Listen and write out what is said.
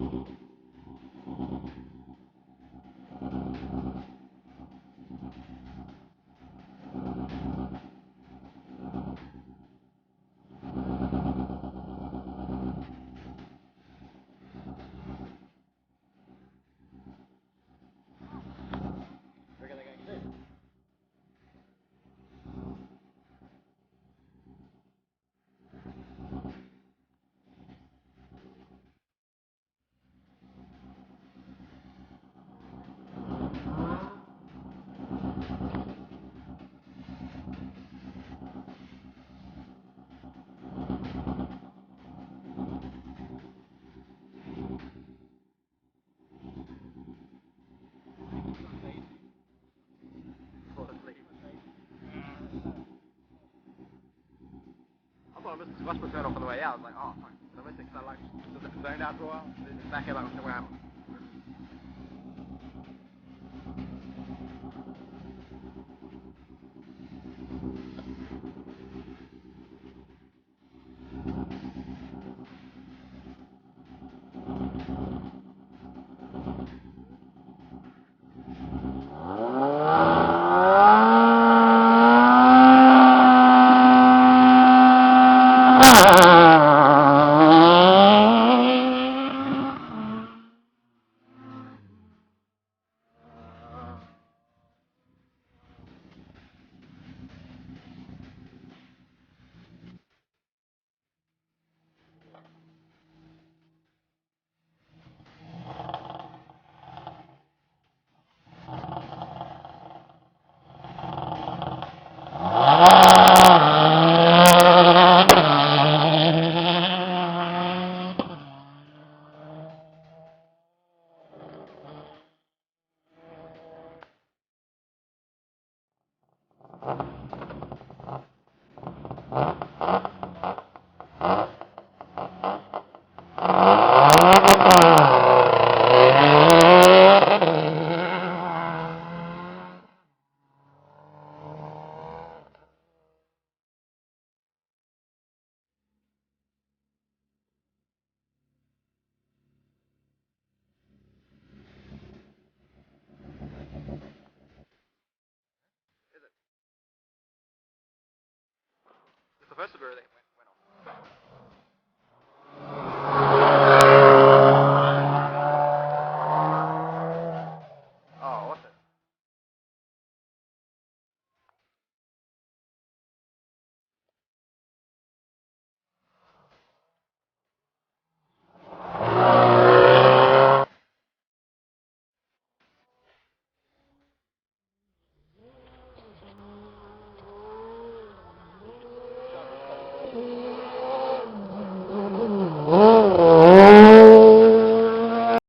thought I missed the Westbrook turn off on the way out. I was like, oh fuck, did I miss it? Because I like was it zoned out for a while? Back here like somewhere out. It's the first of everything.